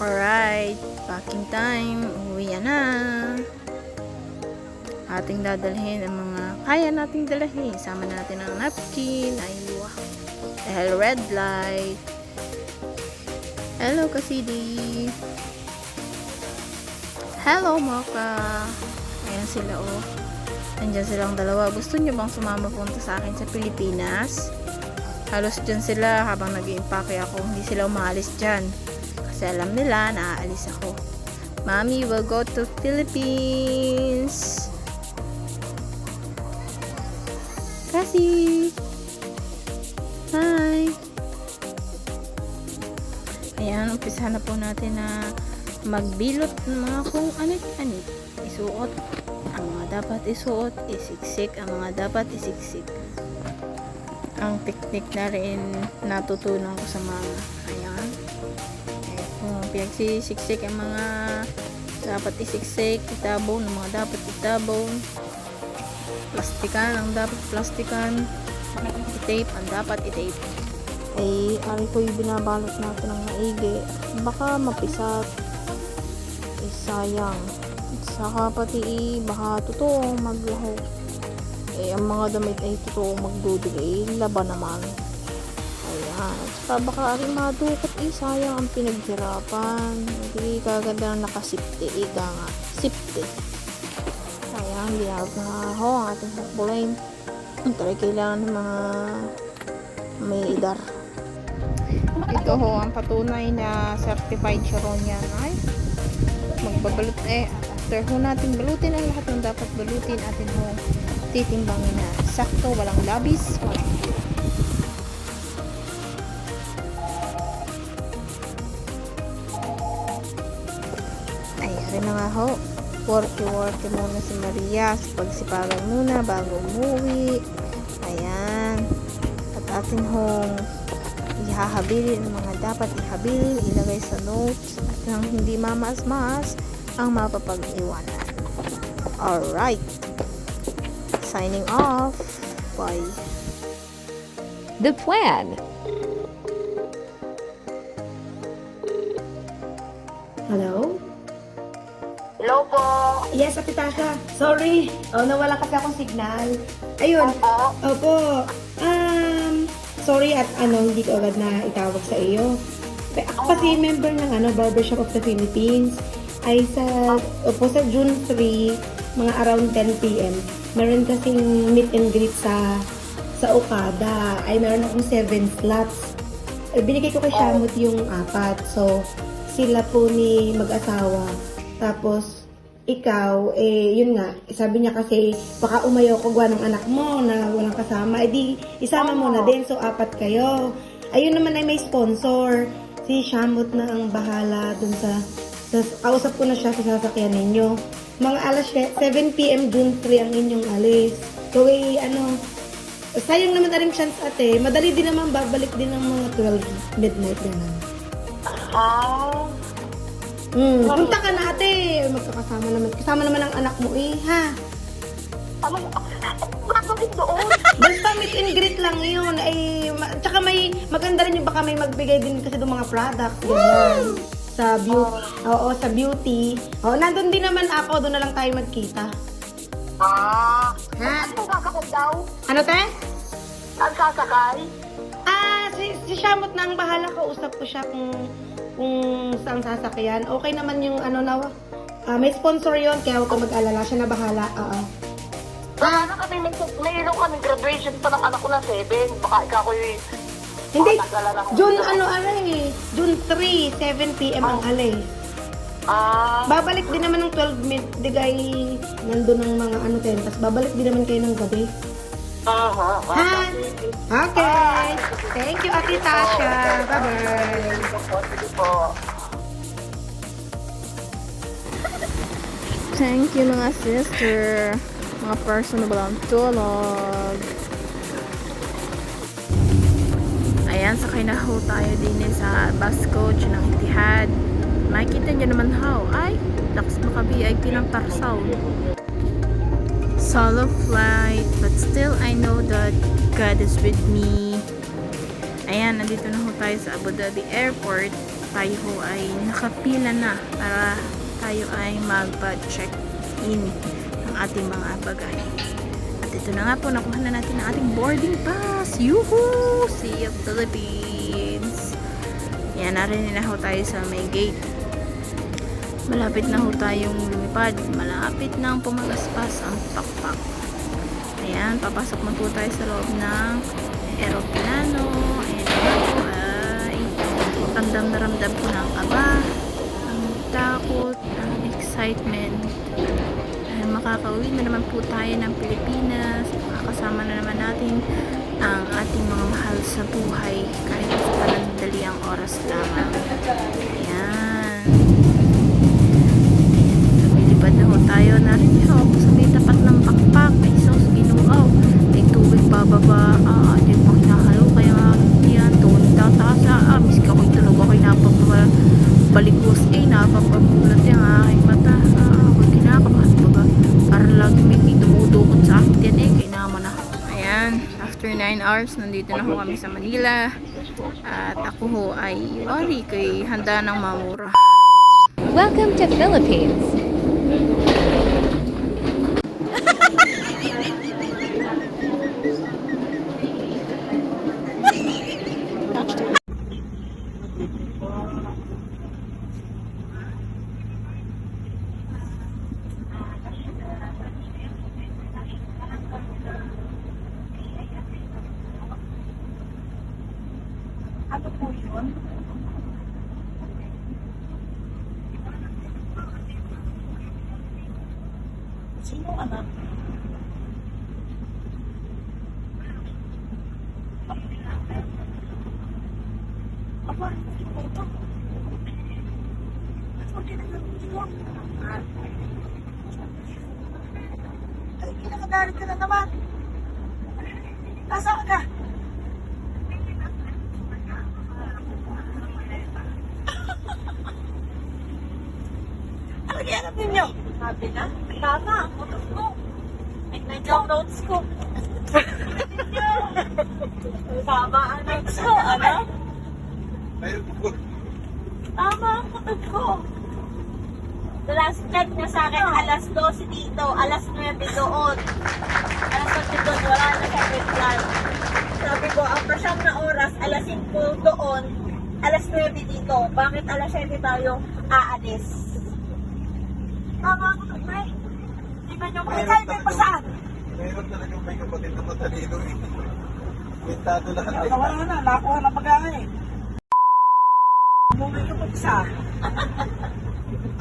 Alright, packing time. Uwi na. Ating dadalhin ang mga kaya nating dalhin. Sama natin ang napkin. Ay, wow. Dahil red light. Hello, Kasidi. Hello, Mocha. Ayan sila, oh. Nandiyan silang dalawa. Gusto nyo bang sumama punta sa akin sa Pilipinas? Halos dyan sila habang nag-iimpake ako. Hindi sila umalis dyan. Kasi alam nila na aalis ako. Mommy will go to Philippines. Kasi. Hi. Ayan, umpisa na po natin na magbilot ng mga kung anit-anit. Isuot ang mga dapat isuot, isiksik ang mga dapat isiksik. Ang teknik na rin natutunan ko sa mama. Ayan. Kung pinagsisiksik ang mga dapat isiksik, itabaw ng mga dapat itabaw, plastikan ang dapat plastikan, i-tape ang dapat i-tape. Ay, ari ko yung binabalot natin ng maigi. Baka mapisat. Sayang. Saka pati baka totoong maglaho. Ang mga damit ay totoong magdudulay. Laban naman. Ayan. At saka baka rin madukot. Sayang ang pinaghirapan. Hindi kaganda na nakasipte. Ika nga. Sipte. Sayang. Binawag na ho ang ating hukbulain. Talagang kailangan ng mga may idar. Ito ho ang patunay na certified Sharon yan. Ay, magbabalot after ho natin balutin ang lahat ng dapat balutin, atin ho titimbangin na sakto, walang labis, walang ayan na nga ho, worky muna si Maria sa pagsipagan muna bago umuwi. Ayan, at atin hong ihahabilin ang mga dapat ihabilin, ilagay sa notes at nang hindi mamas-mas ang mapapag-iwanan. Alright, signing off. Bye. The plan. Hello? Hello po. Yes, Ate Tasha. Sorry. Nawala kasi akong signal. Ayun. Opo. Sorry at hindi ko agad na itawag sa iyo. Ako kasi member ng Barbershop of the Philippines. Ay sa June 3, mga around 10 p.m. Meron kasing meet and greet sa Okada. Ay meron akong 7 slots. Binigay ko kay Shamut yung 4. So, sila po ni mag-asawa. Tapos, ikaw, yun nga, sabi niya kasi, baka umayaw ko gawa ng anak mo na walang kasama. Di, isama mo na din, so 4 kayo. Ayun naman ay may sponsor. Si Shamut na ang bahala dun kausap ko na siya sa sasakyan ninyo. Mga alas 7 p.m. June 3 ang inyong alis. So, sayang naman na rin chance ate. Madali din naman, babalik din ng mga 12 midnight na. Punta ka na ate. Magkakasama naman. Kasama naman ang anak mo ha? Bakit doon? Basta meet and greet lang yun. Tsaka maganda rin yung baka may magbigay din kasi ng mga products. Ganyan. Sa beauty. Oo, sa beauty. Nandun din naman ako. Doon na lang tayo magkita. Ha? Ha? Ano sasakay daw? Ano te? Saan sasakay? Si Shamot na ang bahala. Kausap ko siya kung saan sasakyan. Okay naman yung may sponsor yon kaya huwag ka mag-alala. Siya na bahala. Oo. Ano kami, mayroon kami graduation pa ng anak ko na 7. Baka ikaw ko'y... Hindi. June 3, 7 p.m. ang alis. Babalik din naman ng 12 digay nandun ng mga 10. Tapos babalik din naman kayo ng gabi. Ha? Okay. Thank you, Ate Tasha. Bye-bye. Thank you mga sister. Mga person na walang tulog. Ayan, sakay na ho tayo din sa bus coach ng Etihad. Makikita nyo naman how. Ay, lakas maka-VIP ng Tarsaw. Solo flight, but still I know that God is with me. Ayan, nandito na ho tayo sa Abu Dhabi Airport. tayo ho ay nakapila na para tayo ay magpa-check-in ng ating mga bagay. At ito na nga po, nakuha na natin ang ating boarding pass. Yuhu! Sea of Philippines. Yan, narinig na ho tayo sa may gate. Malapit na ho tayong lumipad. Malapit na ang pumagaspas ang pakpak. Ayan, papasok na po tayo sa loob ng aeroplano. Ayan na po ay ramdam na ramdam ko ng kaba, ang takot, ang excitement. Dahil makakauwi na naman po tayo ng Pilipinas. Makakasama na naman natin ang ating mga mahal sa buhay kahit sa panandaliang oras lamang. Ayan. Lumilipad na ho tayo. Narinig ho ako sa may tapat ng pakpak. May sauce, inuaw. May tubig bababa. Di pa kinahalo. Kaya yan, tuwing tataas. Miski ako'y tulog. Ako'y napapabalikos. Napapabulat yung aking mata. Ako'y kinakabahan. Para lagi may dumudukot sa akin yan kaya naman na. Ayan, after 9 hours, nandito na ho kami sa Manila. At ako ho ay wari kay handa ng mamura. Welcome to Philippines. Ano po yun? Sino anak? Apa? Ito? Ay, kinakadalit ka na naman. Nasaan ka? Ano ginanap ninyo? Sabi na, tama, motos ko. Ay, nandiyan notes ko. Tama ang notes ko, ano? Tama ang motos ko. The last check niya sa akin, alas 12 dito, alas 9 doon. Alas 12 doon, wala na sa plan. Sabi ko, after siyam na oras, alas 5 doon, alas 9 dito. Bakit alas 7 tayo aalis? Tama ako ito, pre. Di ba nyo kayo pa saan? Meron talagang may kapatid na matalino eh. Pintado lahat eh. Wala na, nakuha na pag-aari eh. Muna ka pag-isa.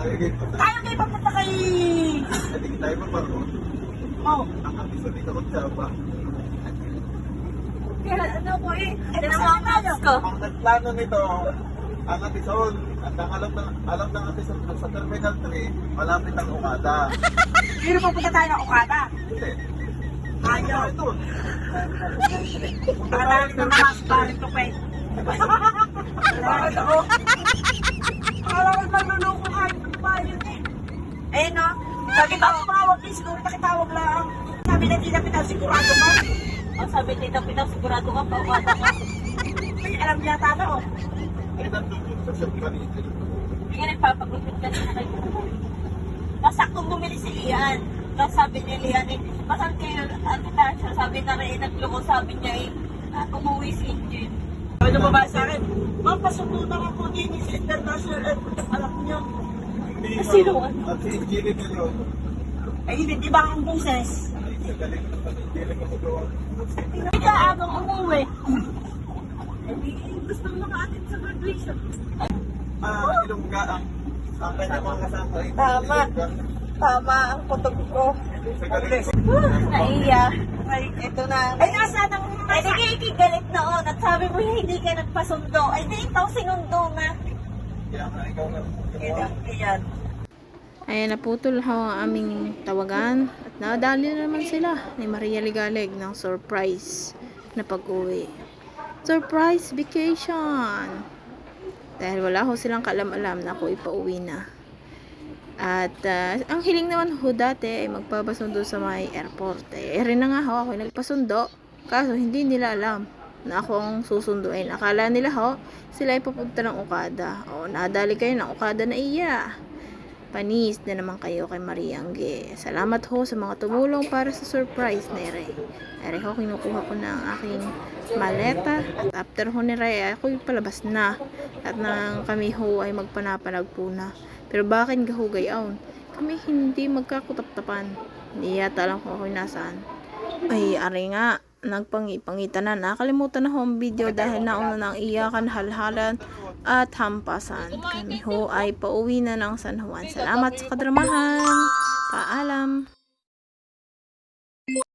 Tayo kayo papunta kay... Hindi tayo maparo. Oh. Ang episode dito kong Java. Kaya ano ko eh. Ito na mga notes ko. Ang nagplano nito, ang episode, at ang alam ng episode sa Terminal 3, malapit ang Okada. Pero papunta tayo ng Okada. Hindi. Ayaw. Ito. Marami na mas parin ko pa eh. Bakit ako? Alam ko magluloko kahit pa yun eh. Eh no, sabi ko tumawag please, siguro nakitawag lang. Sabi na Tita Pital, sigurado ka? O sabi Tita Pital, sigurado ka pa, Okada ka? Ay, alam niya tama o. Ay, nandun sa shop kanina. Hindi nga nagpapagutot ka na kayo. Masaktong bumili si Ian. Tapos sabi ni Lian eh, masang kayo, siya, sabi na rin, nagloko, sabi niya eh, umuwi si Injin. Ano ba ba sa akin? Ma'am, pasunutan ako din sa international airport. Alam niyo. Sino? At si Engineer na yun. Ay, hindi ba ang buses? Ay, sa galing na pala. Hindi lang ako gawa. Hindi ka abang umuwi. Gusto mo makaatin sa graduation. Ilongga ang kanyang mga kasama. Tama. Tama ang putog ko. Sa galing. Naiya. Ay, ito na. Ay, nasa nang... Ay, di galit noon. At sabi mo, hindi ka nagpasundo. Ay, di ikaw sinundo na. Kaya nga, ikaw na. Ayan. Ayan, naputol ho ang aming tawagan at nadali na naman sila ni Maria Ligaleg ng surprise na pag-uwi. Surprise vacation! Dahil wala ho silang kaalam-alam na ako ipauwi na. At ang hiling naman ho dati ay magpapasundo sa may airport. Rin na nga ho ako nagpasundo, kaso hindi nila alam na ako ang susunduin. Akala nila sila ay pupunta ng Okada. O, nadali kayo ng Okada na iya. Panis na naman kayo kay Mariangge. Salamat sa mga tumulong para sa surprise ni Ray. Ere kinukuha ko na ang aking maleta. At after ni Ray, ako palabas na. At nang kami ay magpanapanag po na. Pero bakit gahugayaon? Kami hindi magkakutap-tapan. Hindi yata alam kung ako'y nasaan. Ay, ari nga. Nagpangipangitan na. Nakalimutan na ang video dahil nauna ng iyakan, halhalan at hampasan. Kami ay pauwi na ng San Juan. Salamat sa kadramahan. Paalam.